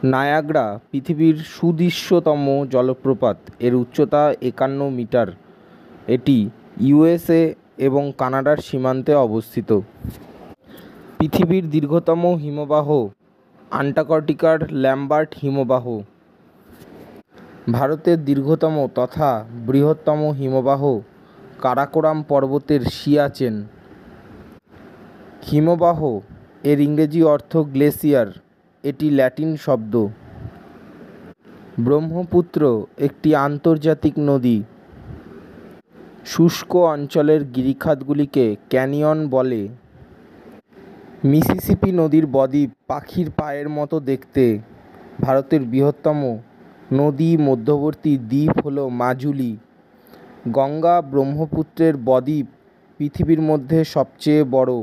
Niagara পৃথিবীর সুদৃশ্যতম জলপ্রপাত। এর উচ্চতা ৫১ মিটার। এটি ইউএসএ এবং কানাডার সীমান্তে অবস্থিত। পৃথিবীর দীর্ঘতম হিমবাহ আন্টার্কটিকার ল্যাম্বার্ট হিমবাহ। ভারতের দীর্ঘতম তথা বৃহত্তম হিমবাহ কারাকোরাম পর্বতের সিয়াচেন। হিমবাহ এর ইংরেজি অর্থ গ্লেসিয়ার। এটি ল্যাটিন শব্দ। ব্রহ্মপুত্র একটি আন্তর্জাতিক নদী। শুষ্ক অঞ্চলের গিরিখাতগুলিকে ক্যানিয়ন বলে। মিসিসিপি নদীর বদ্বীপ পাখির পায়ের মতো দেখতে। ভারতের বৃহত্তম নদী মধ্যবর্তী দ্বীপ হল মাজুলি। গঙ্গা ব্রহ্মপুত্রের বদ্বীপ পৃথিবীর মধ্যে সবচেয়ে বড়।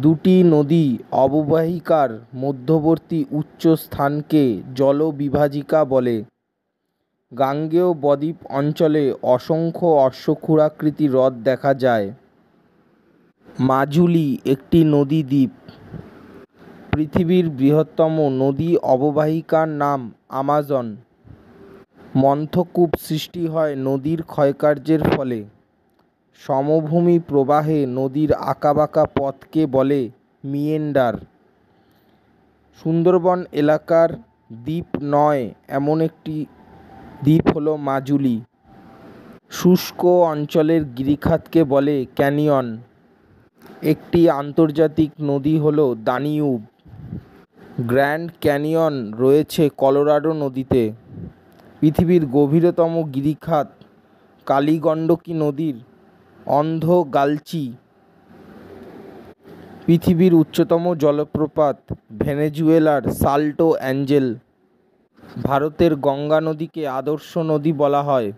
দুটি নদী অববাহিকার মধ্যবর্তী উচ্চ স্থানকে জলবিভাজিকা বলে। গাঙ্গেয় বদ্বীপ অঞ্চলে অসংখ্য অশ্বক্ষুরাকৃতি হ্রদ দেখা যায়। মাজুলি একটি নদী দ্বীপ। পৃথিবীর বৃহত্তম নদী অববাহিকার নাম আমাজন। মন্থকূপ সৃষ্টি হয় নদীর ক্ষয়কার্যের ফলে। সমভূমি প্রবাহে নদীর আঁকাবাঁকা পথকে বলে মিয়েন্ডার। সুন্দরবন এলাকার দ্বীপ নয় এমন একটি দ্বীপ হল মাজুলি। শুষ্ক অঞ্চলের গিরিখাতকে বলে ক্যানিয়ন। একটি আন্তর্জাতিক নদী হল দানিউব। গ্র্যান্ড ক্যানিয়ন রয়েছে কলোরাডো নদীতে। পৃথিবীর গভীরতম গিরিখাত কালীগণ্ডকী নদীর অন্ধ গালচি। পৃথিবীর উচ্চতম জলপ্রপাত ভেনেজুয়েলার সাল্টো অ্যাঞ্জেল। ভারতের গঙ্গা নদীকে আদর্শ নদী বলা হয়।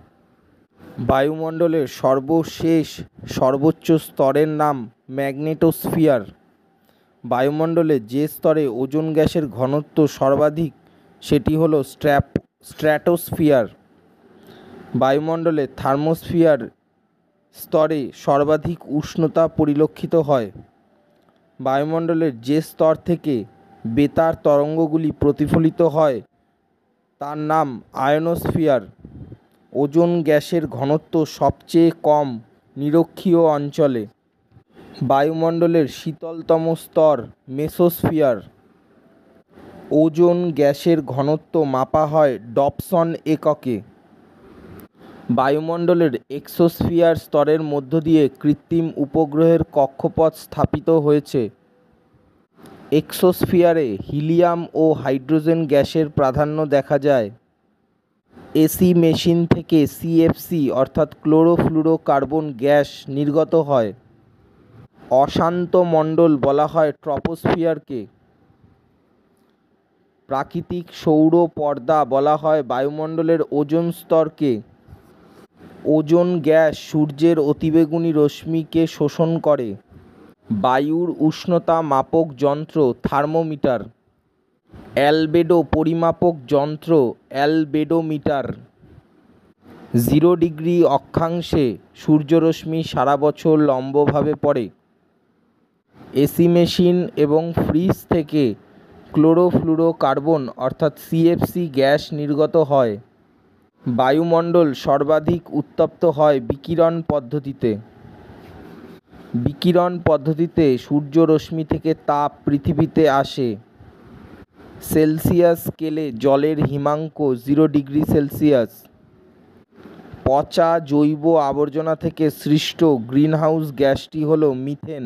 বায়ুমণ্ডলের সর্বোচ্চ স্তরের নাম ম্যাগনেটোস্ফিয়ার। বায়ুমণ্ডলে যে স্তরে ওজোন গ্যাসের ঘনত্ব সর্বাধিক সেটি হল স্ট্র্যাটোস্ফিয়ার। বায়ুমণ্ডলে থার্মোস্ফিয়ার স্তরে সর্বাধিক উষ্ণতা পরিলক্ষিত হয়। বায়ুমণ্ডলের যে স্তর থেকে বেতার তরঙ্গগুলি প্রতিফলিত হয় তার নাম আয়নোস্ফিয়ার। ওজোন গ্যাসের ঘনত্ব সবচেয়ে কম নিরক্ষীয় অঞ্চলে। বায়ুমণ্ডলের শীতলতম স্তর মেসোস্ফিয়ার। ওজোন গ্যাসের ঘনত্ব মাপা হয় ডপসন এককে। বায়ুমণ্ডলের এক্সোস্ফিয়ার স্তরের মধ্য দিয়ে কৃত্রিম উপগ্রহের কক্ষপথ স্থাপিত হয়েছে। এক্সোস্ফিয়ারে হিলিয়াম ও হাইড্রোজেন গ্যাসের প্রাধান্য দেখা যায়। এসি মেশিন থেকে সিএফসি অর্থাৎ ক্লোরোফ্লুরোকার্বন গ্যাস নির্গত হয়। অশান্ত মণ্ডল বলা হয় ট্রপোস্ফিয়ারকে। প্রাকৃতিক সৌর পর্দা বলা হয় বায়ুমণ্ডলের ওজোন স্তরকে। ওজোন গ্যাস সূর্যের অতিবেগুনি রশ্মিকে শোষণ করে। বায়ুর উষ্ণতা মাপক যন্ত্র থার্মোমিটার। অ্যালবেডো পরিমাপক যন্ত্র অ্যালবেডোমিটার। 0 ডিগ্রি অক্ষাংশে সূর্যরশ্মি সারা বছর লম্বভাবে পড়ে। এসি মেশিন এবং ফ্রিজ থেকে ক্লোরোফ্লুরোকার্বন অর্থাৎ সিএফসি গ্যাস নির্গত হয়। বায়ুমণ্ডল সর্বাধিক উত্তপ্ত হয় বিকিরণ পদ্ধতিতে। বিকিরণ পদ্ধতিতে সূর্যরশ্মি থেকে তাপ পৃথিবীতে আসে। সেলসিয়াস স্কেলে জলের হিমাঙ্ক 0 ডিগ্রি সেলসিয়াস। পচা জৈব আবর্জনা থেকে সৃষ্ট গ্রিনহাউস গ্যাসটি হল মিথেন,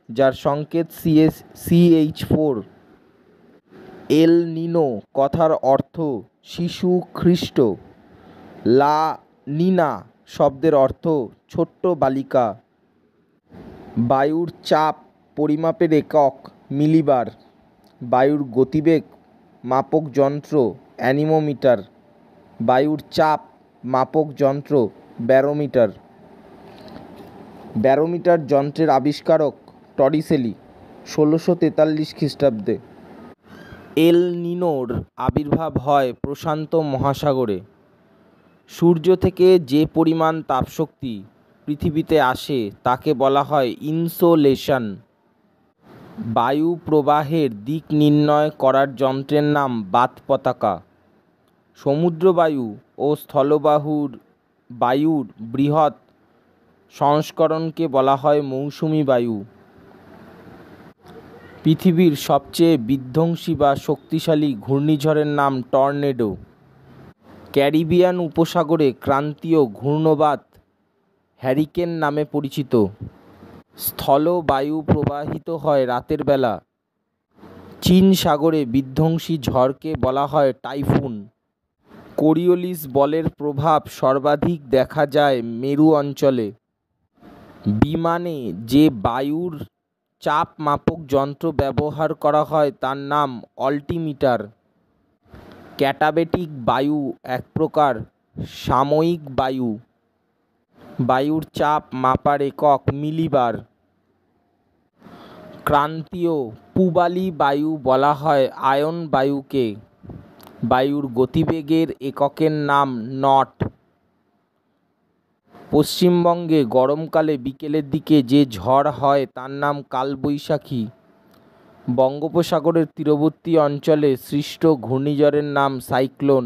যার সংকেত CH4। এল নিনো কথার অর্থ শিশু খ্রিস্ট। লা নিনা শব্দের অর্থ ছোট্ট বালিকা। বায়ুর চাপ পরিমাপের একক মিলিবার। বায়ুর গতিবেগ মাপক যন্ত্র অ্যানিমোমিটার। বায়ুর চাপ মাপক যন্ত্র ব্যারোমিটার। ব্যারোমিটার যন্ত্রের আবিষ্কারক টরিসেলি 1643 খ্রিস্টাব্দে। এল নিনোর আবির্ভাব হয় প্রশান্ত মহাসাগরে। সূর্য থেকে যে পরিমাণ তাপশক্তি পৃথিবীতে আসে তাকে বলা হয় ইনসোলেশন। বায়ু প্রবাহের দিক নির্ণয় করার যন্ত্রের নাম বাত পতাকা। সমুদ্রবায়ু ও স্থলবায়ুর বৃহৎ সংস্করণকে বলা হয় মৌসুমী বায়ু। পৃথিবীর সবচেয়ে বিধ্বংসী বা শক্তিশালী ঘূর্ণিঝড়ের নাম টর্নেডো। ক্যারিবিয়ান উপসাগরে ক্রান্তীয় ঘূর্ণবাত হ্যারিকেন নামে পরিচিত। স্থল বায়ু প্রবাহিত হয় রাতের বেলা। চীন সাগরে বিধ্বংসী ঝড়কে বলা হয় টাইফুন। কোরিওলিস বলের প্রভাব সর্বাধিক দেখা যায় মেরু অঞ্চলে। বিমানে যে বায়ুর চাপ মাপক যন্ত্র ব্যবহার করা হয় তার নাম অল্টিমিটার। ক্যাটাবেটিক বায়ু এক প্রকার সাময়িক বায়ু। বায়ুর চাপ মাপার একক মিলিবার। ক্রান্তীয় পূবালি বায়ু বলা হয় আয়ন বায়ুকে। বায়ুর গতিবেগের এককের নাম নট। পশ্চিমবঙ্গে গরমকালে বিকেলের দিকে যে ঝড় হয় তার নাম কালবৈশাখী। বঙ্গোপসাগরের তীরবর্তী অঞ্চলে সৃষ্ট ঘূর্ণিঝড়ের নাম সাইক্লোন।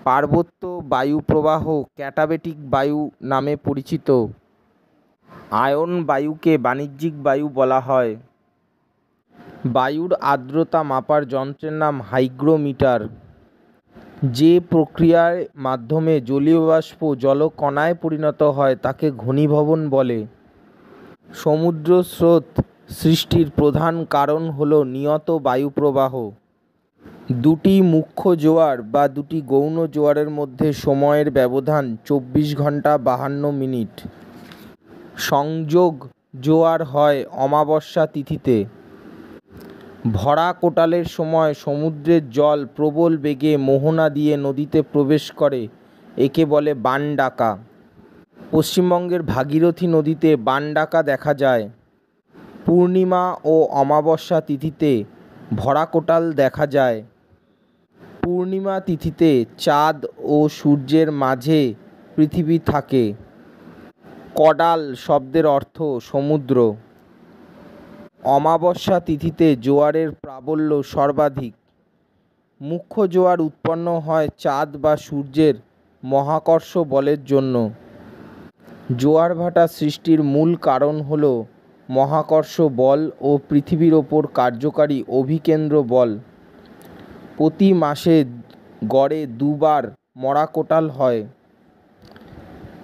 পার্বত্য বায়ু প্রবাহ ক্যাটাবেটিক বায়ু নামে পরিচিত। আয়ন বায়ুকে বাণিজ্যিক বায়ু বলা হয়। বায়ুর আর্দ্রতা মাপার যন্ত্রের নাম হাইগ্রোমিটার। যে প্রক্রিয়ার মাধ্যমে জলীয় বাষ্প জলকণায় পরিণত হয় তাকে ঘনীভবন বলে। সমুদ্র স্রোত সৃষ্টির প্রধান কারণ হল নিয়ত বায়ুপ্রবাহ। দুটি মুখ্য জোয়ার বা দুটি গৌণ জোয়ারের মধ্যে সময়ের ব্যবধান 24 ঘন্টা 52 মিনিট। সংযোগ জোয়ার হয় অমাবস্যা তিথিতে। ভরা কোটালের সময় সমুদ্রের জল প্রবল বেগে মোহনা দিয়ে নদীতে প্রবেশ করে, একে বলে বান ডাকা। পশ্চিমবঙ্গের ভাগীরথী নদীতে বান ডাকা দেখা যায়। পূর্ণিমা ও অমাবস্যা তিথিতে ভরা কোটাল দেখা যায়। পূর্ণিমা তিথিতে চাঁদ ও সূর্যের মাঝে পৃথিবী থাকে। কডাল শব্দের অর্থ সমুদ্র। অমাবস্যা তিথিতে জোয়ারের প্রাবল্য সর্বাধিক। মুখ্য জোয়ার উৎপন্ন হয় চাঁদ বা সূর্যের মহাকর্ষ বলের জন্য। জোয়ার ভাটা সৃষ্টির মূল কারণ হল মহাকর্ষ বল ও পৃথিবীর ওপর কার্যকারী অভিকেন্দ্র বল। প্রতি মাসে গড়ে 2 বার মরা কোটাল হয়।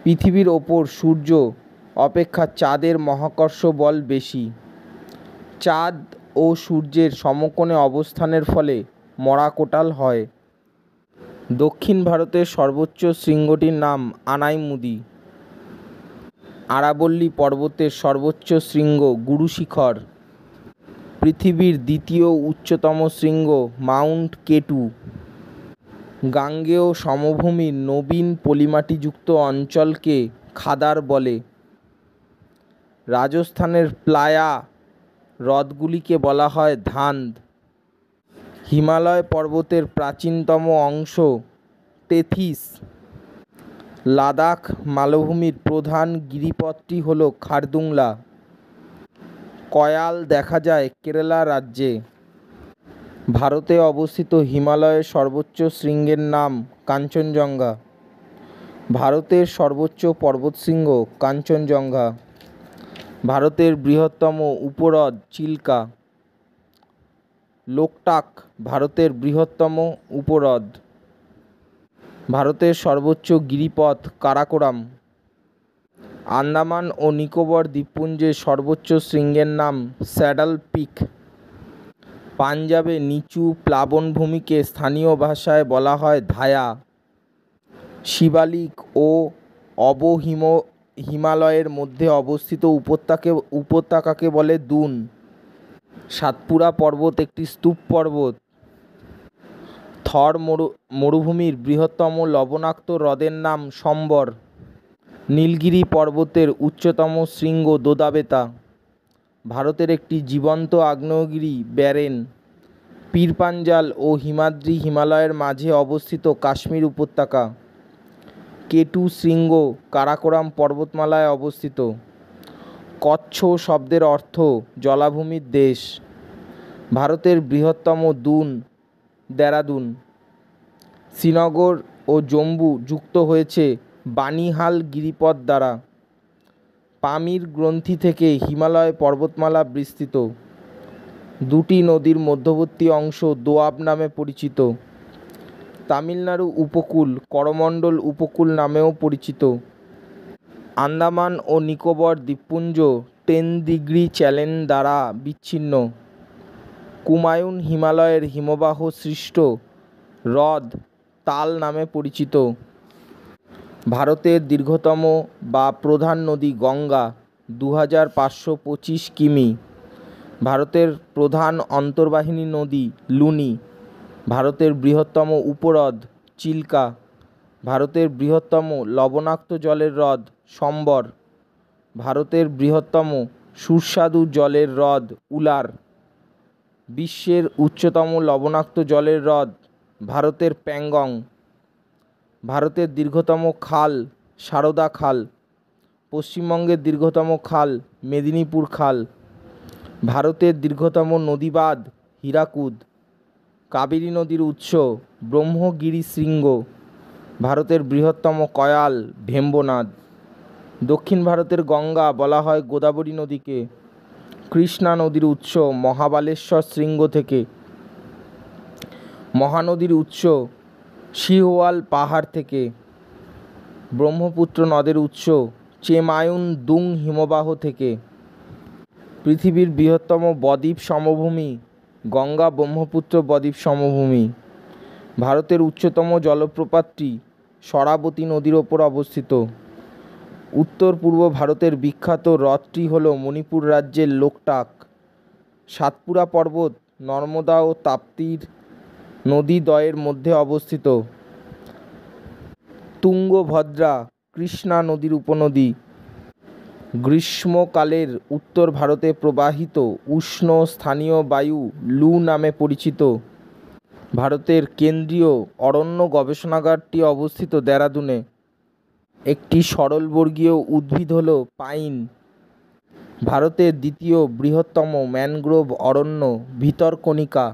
পৃথিবীর ওপর সূর্য অপেক্ষা চাঁদের মহাকর্ষ বল বেশি। চাঁদ ও সূর্যের সমকোণে অবস্থানের ফলে মরা কোটাল হয়। দক্ষিণ ভারতের সর্বোচ্চ শৃঙ্গটির নাম আনাইমুদি। আরাবল্লী পর্বতের সর্বোচ্চ শৃঙ্গ গুরু শিখর। পৃথিবীর দ্বিতীয় উচ্চতম শৃঙ্গ মাউন্ট কেটু। গাঙ্গেয় সমভূমির নবীন পলিমাটিযুক্ত অঞ্চলকে খাদার বলে। রাজস্থানের প্লায়া হ্রদগুলিকে বলা হয় ধান্দ। হিমালয় পর্বতের প্রাচীনতম অংশ তেথিস। লাদাখ মালভূমির প্রধান গিরিপথটি হল খারদুংলা। কয়াল দেখা যায় কেরালা রাজ্যে। ভারতে অবস্থিত হিমালয়ের সর্বোচ্চ শৃঙ্গের নাম কাঞ্চনজঙ্ঘা। ভারতের সর্বোচ্চ পর্বতশৃঙ্গ কাঞ্চনজঙ্ঘা। ভারতের বৃহত্তম উপহ্রদ চিল্কা। লোকটাক ভারতের বৃহত্তম উপহ্রদ। ভারতের সর্বোচ্চ গিরিপথ কারাকোরাম। আন্দামান ও নিকোবর দ্বীপপুঞ্জের সর্বোচ্চ শৃঙ্গের নাম স্যাডল পিক। পাঞ্জাবে নিচু প্লাবনভূমিকে স্থানীয় ভাষায় বলা হয় ধায়া। শিবালিক ও হিমালয়ের মধ্যে অবস্থিত উপত্যকাকে বলে দুন। সাতপুরা পর্বত একটি স্তূপ পর্বত। থর মরুভূমির বৃহত্তম লবণাক্ত হ্রদের নাম সম্বর। নীলগিরি পর্বতের উচ্চতম শৃঙ্গ দোদাবেতা। ভারতের একটি জীবন্ত আগ্নেয়গিরি ব্যারেন। পীরপাঞ্জাল ও হিমাদ্রি হিমালয়ের মাঝে অবস্থিত কাশ্মীর উপত্যকা। কেটু শৃঙ্গ কারাকোরাম পর্বতমালায় অবস্থিত। কচ্ছ শব্দের অর্থ জলাভূমির দেশ। ভারতের বৃহত্তম দুন দেরাদুন। শ্রীনগর ও জম্মু যুক্ত হয়েছে বানিহাল গিরিপথ দ্বারা। পামির গ্রন্থি থেকে হিমালয় পর্বতমালা বিস্তৃত। দুটি নদীর মধ্যবর্তী অংশ দোয়াব নামে পরিচিত। তামিলনাড়ু উপকূল করমণ্ডল উপকূল নামেও পরিচিত। আন্দামান ও নিকোবর দ্বীপপুঞ্জ তেনদিগ্রি চ্যানেল দ্বারা বিচ্ছিন্ন। কুমায়ুন হিমালয়ের হিমবাহ সৃষ্ট হ্রদ তাল নামে পরিচিত। ভারতের দীর্ঘতম বা প্রধান নদী গঙ্গা 2525 কিমি। ভারতের প্রধান অন্তর্বাহিনী নদী লুনি। ভারতের বৃহত্তম উপহ্রদ চিল্কা। ভারতের বৃহত্তম লবণাক্ত জলের হ্রদ সম্বর। ভারতের বৃহত্তম সুস্বাদু জলের হ্রদ উলার। বিশ্বের উচ্চতম লবণাক্ত জলের হ্রদ ভারতের প্যাংগং। ভারতের দীর্ঘতম খাল সারদা খাল। পশ্চিমবঙ্গের দীর্ঘতম খাল মেদিনীপুর খাল। ভারতের দীর্ঘতম নদীবাঁধ হীরাকুদ। কাবেরী নদীর উৎস ব্রহ্মগিরি শৃঙ্গ। ভারতের বৃহত্তম কয়াল ভেম্বনাদ। দক্ষিণ ভারতের গঙ্গা বলা হয় গোদাবরী নদীকে। কৃষ্ণা নদীর উৎস মহাবালেশ্বর শৃঙ্গ থেকে। মহানদীর উৎস সিহওয়াল পাহাড় থেকে। ব্রহ্মপুত্র নদের উৎস চেমায়ুন দুং হিমবাহ থেকে। পৃথিবীর বৃহত্তম বদ্বীপ সমভূমি গঙ্গা ব্রহ্মপুত্র বদ্বীপ সমভূমি। ভারতের উচ্চতম জলপ্রপাতটি শরাবতী নদীর ওপর অবস্থিত। উত্তর পূর্ব ভারতের বিখ্যাত হ্রদটি হল মণিপুর রাজ্যের লোকটাক। সাতপুরা পর্বত নর্মদা ও তাপ্তির নদীদ্বয়ের মধ্যে অবস্থিত। তুঙ্গভদ্রা কৃষ্ণা নদীর উপনদী। গ্রীষ্মকালের উত্তর ভারতে প্রবাহিত উষ্ণ স্থানীয় বায়ু লু নামে পরিচিত। ভারতের কেন্দ্রীয় অরণ্য গবেষণাগারটি অবস্থিত দেরাদুনে। একটি সরলবর্গীয় উদ্ভিদ হল পাইন। ভারতের দ্বিতীয় বৃহত্তম ম্যানগ্রোভ অরণ্য ভিতরকণিকা।